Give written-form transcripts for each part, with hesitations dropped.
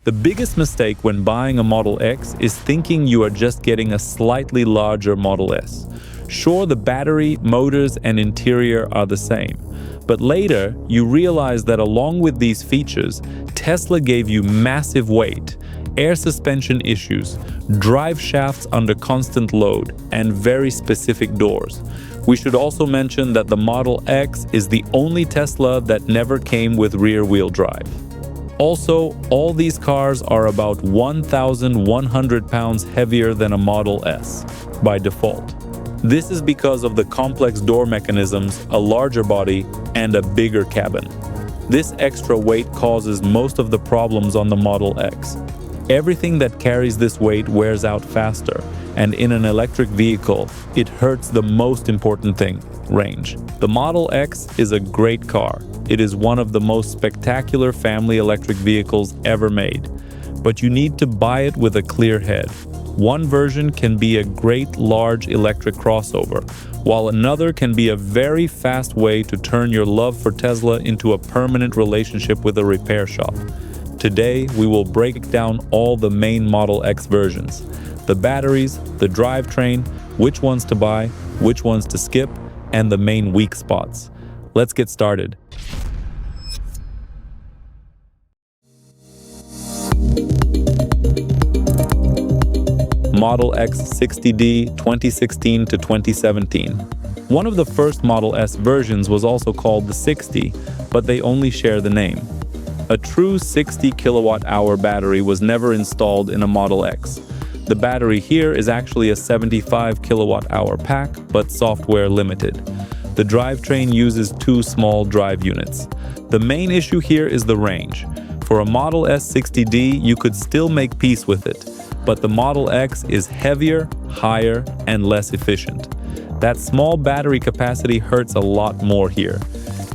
The biggest mistake when buying a Model X is thinking you are just getting a slightly larger Model S. Sure, the battery, motors, and interior are the same, but later you realize that along with these features, Tesla gave you massive weight, air suspension issues, drive shafts under constant load, and very specific doors. We should also mention that the Model X is the only Tesla that never came with rear-wheel drive. Also, all these cars are about 1,100 pounds heavier than a Model S by default. This is because of the complex door mechanisms, a larger body, and a bigger cabin. This extra weight causes most of the problems on the Model X. Everything that carries this weight wears out faster, and in an electric vehicle, it hurts the most important thing: range. The Model X is a great car. It is one of the most spectacular family electric vehicles ever made. But you need to buy it with a clear head. One version can be a great large electric crossover, while another can be a very fast way to turn your love for Tesla into a permanent relationship with a repair shop. Today, we will break down all the main Model X versions: the batteries, the drivetrain, which ones to buy, which ones to skip, and the main weak spots. Let's get started. Model X 60D 2016 to 2017. One of the first Model S versions was also called the 60, but they only share the name. A true 60 kilowatt-hour battery was never installed in a Model X. The battery here is actually a 75 kilowatt-hour pack, but software limited. The drivetrain uses two small drive units. The main issue here is the range. For a Model S 60D, you could still make peace with it, but the Model X is heavier, higher, and less efficient. That small battery capacity hurts a lot more here.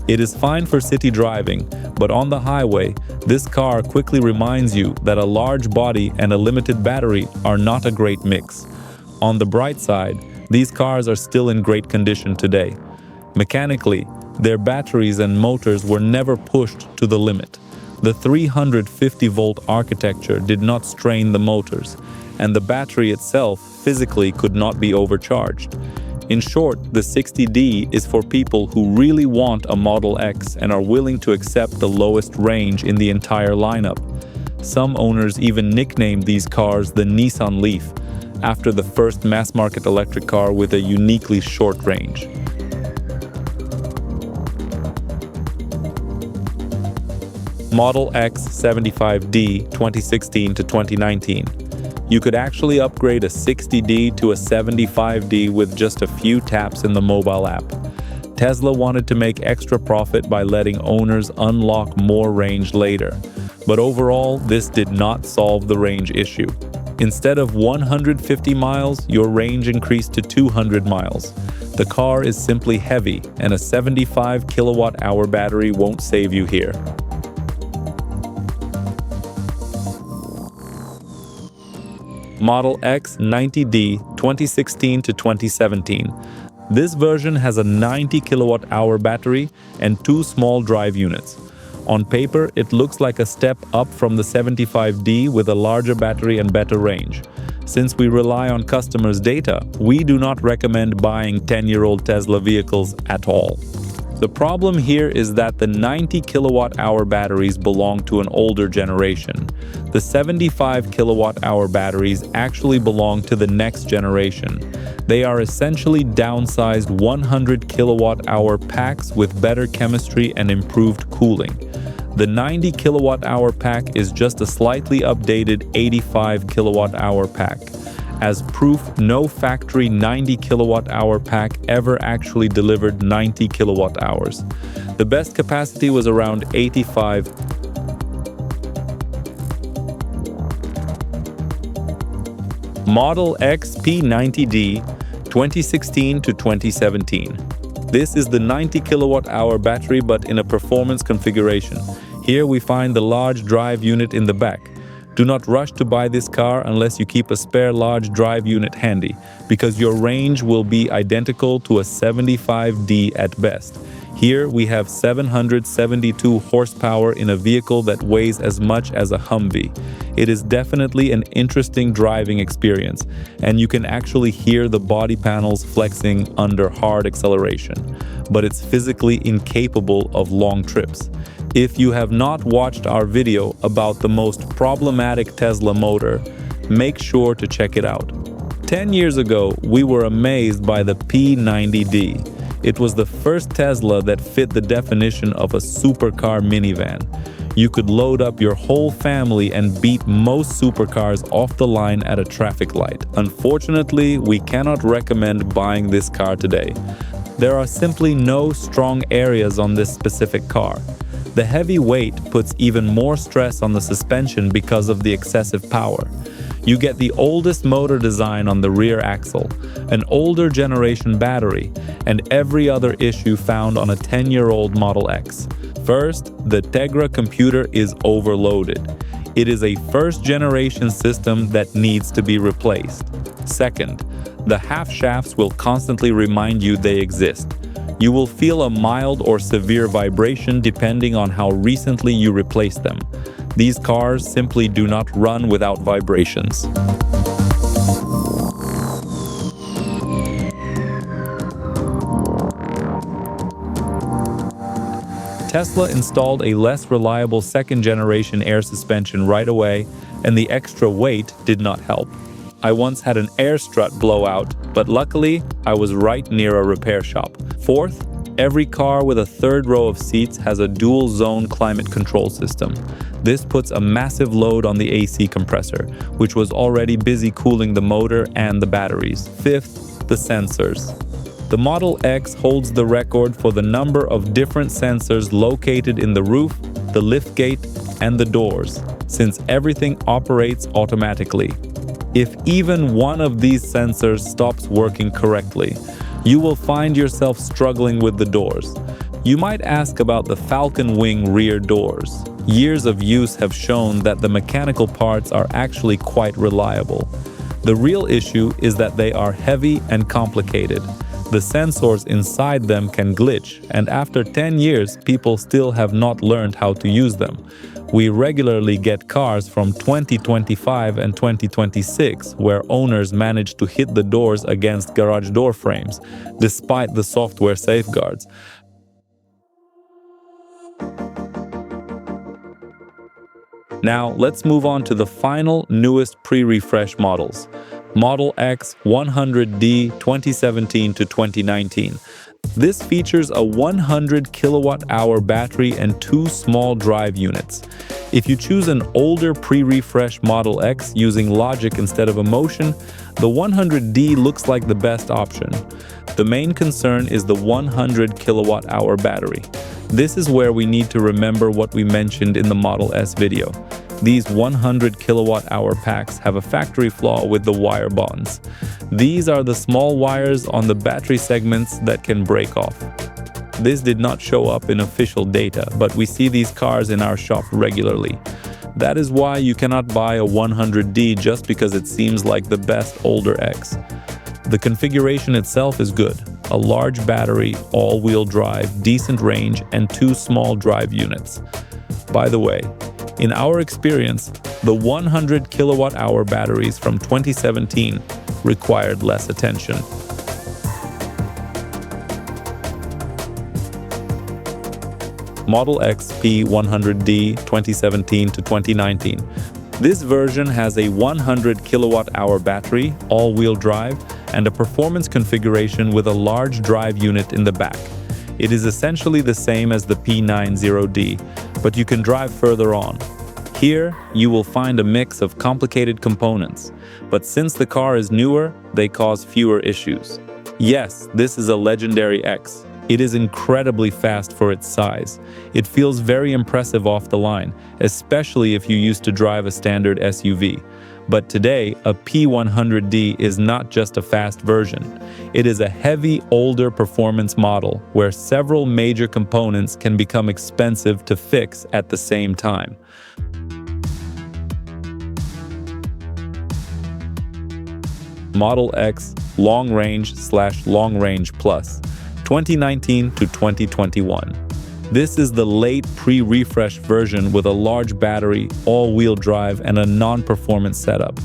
It is fine for city driving, but on the highway, this car quickly reminds you that a large body and a limited battery are not a great mix. On the bright side, these cars are still in great condition today. Mechanically, their batteries and motors were never pushed to the limit. The 350-volt architecture did not strain the motors, and the battery itself physically could not be overcharged. In short, the 60D is for people who really want a Model X and are willing to accept the lowest range in the entire lineup. Some owners even nicknamed these cars the Nissan Leaf, after the first mass-market electric car with a uniquely short range. Model X 75D 2016 to 2019. You could actually upgrade a 60D to a 75D with just a few taps in the mobile app. Tesla wanted to make extra profit by letting owners unlock more range later. But overall, this did not solve the range issue. Instead of 150 miles, your range increased to 200 miles. The car is simply heavy, and a 75 kilowatt-hour battery won't save you here. Model X 90D 2016 to 2017. This version has a 90 kilowatt-hour battery and two small drive units. On paper, it looks like a step up from the 75D with a larger battery and better range. Since we rely on customers' data, we do not recommend buying 10-year-old Tesla vehicles at all. The problem here is that the 90 kilowatt-hour batteries belong to an older generation. The 75 kilowatt-hour batteries actually belong to the next generation. They are essentially downsized 100 kilowatt-hour packs with better chemistry and improved cooling. The 90 kilowatt-hour pack is just a slightly updated 85 kilowatt-hour pack. As proof, no factory 90 kilowatt-hour pack ever actually delivered 90 kilowatt-hours. The best capacity was around 85. Model X P90D 2016 to 2017. This is the 90 kilowatt-hour battery but in a performance configuration. Here we find the large drive unit in the back. Do not rush to buy this car unless you keep a spare large drive unit handy, because your range will be identical to a 75D at best. Here we have 772 horsepower in a vehicle that weighs as much as a Humvee. It is definitely an interesting driving experience, and you can actually hear the body panels flexing under hard acceleration, but it's physically incapable of long trips. If you have not watched our video about the most problematic Tesla motor, make sure to check it out. 10 years ago, we were amazed by the P90D. It was the first Tesla that fit the definition of a supercar minivan. You could load up your whole family and beat most supercars off the line at a traffic light. Unfortunately, we cannot recommend buying this car today. There are simply no strong areas on this specific car. The heavy weight puts even more stress on the suspension because of the excessive power. You get the oldest motor design on the rear axle, an older generation battery, and every other issue found on a 10-year-old Model X. First, the Tegra computer is overloaded. It is a first-generation system that needs to be replaced. Second, the half shafts will constantly remind you they exist. You will feel a mild or severe vibration depending on how recently you replace them. These cars simply do not run without vibrations. Tesla installed a less reliable second-generation air suspension right away, and the extra weight did not help. I once had an air strut blowout, but luckily, I was right near a repair shop. Fourth, every car with a third row of seats has a dual-zone climate control system. This puts a massive load on the AC compressor, which was already busy cooling the motor and the batteries. Fifth, the sensors. The Model X holds the record for the number of different sensors located in the roof, the liftgate, and the doors, since everything operates automatically. If even one of these sensors stops working correctly, you will find yourself struggling with the doors. You might ask about the falcon-wing rear doors. Years of use have shown that the mechanical parts are actually quite reliable. The real issue is that they are heavy and complicated. The sensors inside them can glitch, and after 10 years, people still have not learned how to use them. We regularly get cars from 2025 and 2026 where owners manage to hit the doors against garage door frames, despite the software safeguards. Now, let's move on to the final, newest pre-refresh models. Model X 100D 2017 to 2019. This features a 100 kilowatt-hour battery and 2 small drive units. If you choose an older pre-refresh Model X using logic instead of emotion, the 100D looks like the best option. The main concern is the 100 kilowatt-hour battery. This is where we need to remember what we mentioned in the Model S video. These 100 kilowatt-hour packs have a factory flaw with the wire bonds. These are the small wires on the battery segments that can break off. This did not show up in official data, but we see these cars in our shop regularly. That is why you cannot buy a 100D just because it seems like the best older X. The configuration itself is good. A large battery, all-wheel drive, decent range, and 2 small drive units. By the way, in our experience, the 100 kilowatt-hour batteries from 2017 required less attention. Model X P100D 2017 to 2019. This version has a 100 kilowatt-hour battery, all-wheel drive, and a performance configuration with a large drive unit in the back. It is essentially the same as the P90D, but you can drive further on. Here, you will find a mix of complicated components, but since the car is newer, they cause fewer issues. Yes, this is a legendary X. It is incredibly fast for its size. It feels very impressive off the line, especially if you used to drive a standard SUV. But today, a P100D is not just a fast version. It is a heavy, older performance model where several major components can become expensive to fix at the same time. Model X Long Range / Long Range Plus 2019 to 2021. This is the late pre-refresh version with a large battery, all-wheel drive, and a non-performance setup.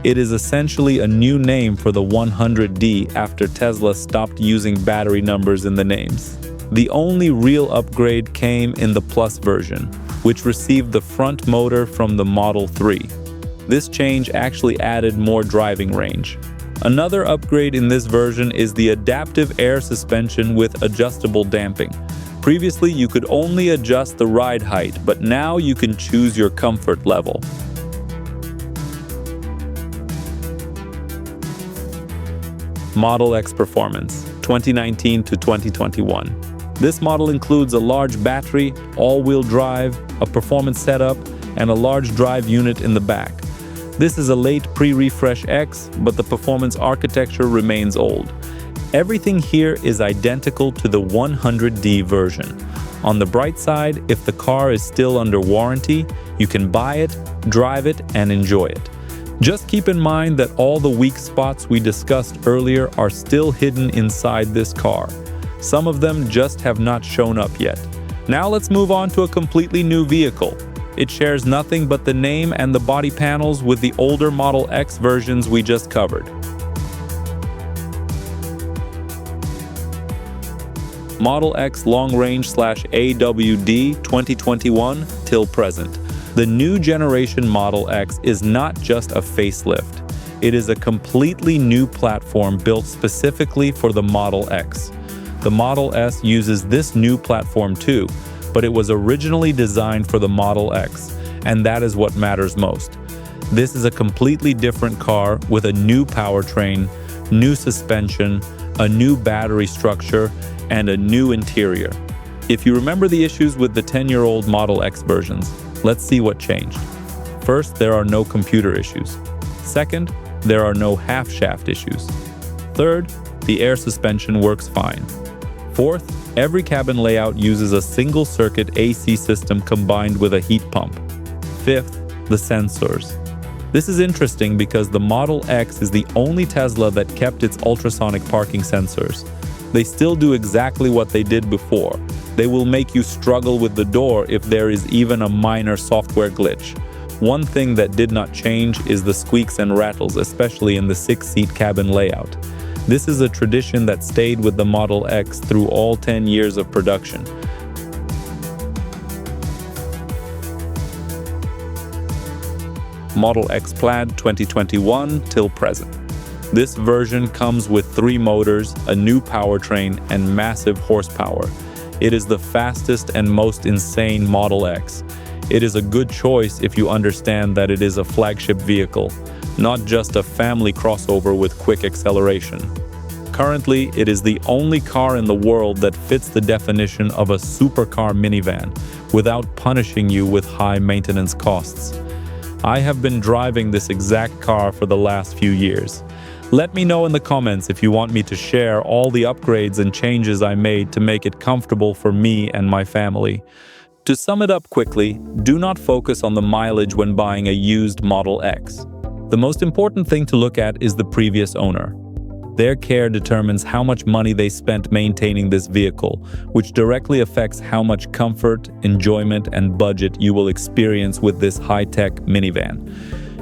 It is essentially a new name for the 100D after Tesla stopped using battery numbers in the names. The only real upgrade came in the Plus version, which received the front motor from the Model 3. This change actually added more driving range. Another upgrade in this version is the adaptive air suspension with adjustable damping. Previously, you could only adjust the ride height, but now you can choose your comfort level. Model X Performance, 2019 to 2021. This model includes a large battery, all-wheel drive, a performance setup, and a large drive unit in the back. This is a late pre-refresh X, but the performance architecture remains old. Everything here is identical to the 100D version. On the bright side, if the car is still under warranty, you can buy it, drive it, and enjoy it. Just keep in mind that all the weak spots we discussed earlier are still hidden inside this car. Some of them just have not shown up yet. Now let's move on to a completely new vehicle. It shares nothing but the name and the body panels with the older Model X versions we just covered. Model X Long Range / AWD 2021 till present. The new generation Model X is not just a facelift. It is a completely new platform built specifically for the Model X. The Model S uses this new platform too, but it was originally designed for the Model X, and that is what matters most. This is a completely different car with a new powertrain, new suspension, a new battery structure, and a new interior. If you remember the issues with the 10-year-old Model X versions, let's see what changed. First, there are no computer issues. Second, there are no half-shaft issues. Third, the air suspension works fine. Fourth, every cabin layout uses a single-circuit AC system combined with a heat pump. Fifth, the sensors. This is interesting because the Model X is the only Tesla that kept its ultrasonic parking sensors. They still do exactly what they did before. They will make you struggle with the door if there is even a minor software glitch. One thing that did not change is the squeaks and rattles, especially in the 6-seat cabin layout. This is a tradition that stayed with the Model X through all 10 years of production. Model X Plaid 2021 till present. This version comes with 3 motors, a new powertrain, and massive horsepower. It is the fastest and most insane Model X. It is a good choice if you understand that it is a flagship vehicle, not just a family crossover with quick acceleration. Currently, it is the only car in the world that fits the definition of a supercar minivan without punishing you with high maintenance costs. I have been driving this exact car for the last few years. Let me know in the comments if you want me to share all the upgrades and changes I made to make it comfortable for me and my family. To sum it up quickly, do not focus on the mileage when buying a used Model X. The most important thing to look at is the previous owner. Their care determines how much money they spent maintaining this vehicle, which directly affects how much comfort, enjoyment, and budget you will experience with this high-tech minivan.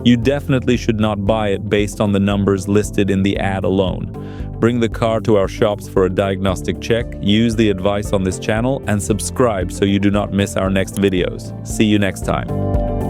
You definitely should not buy it based on the numbers listed in the ad alone. Bring the car to our shops for a diagnostic check, use the advice on this channel, and subscribe so you do not miss our next videos. See you next time.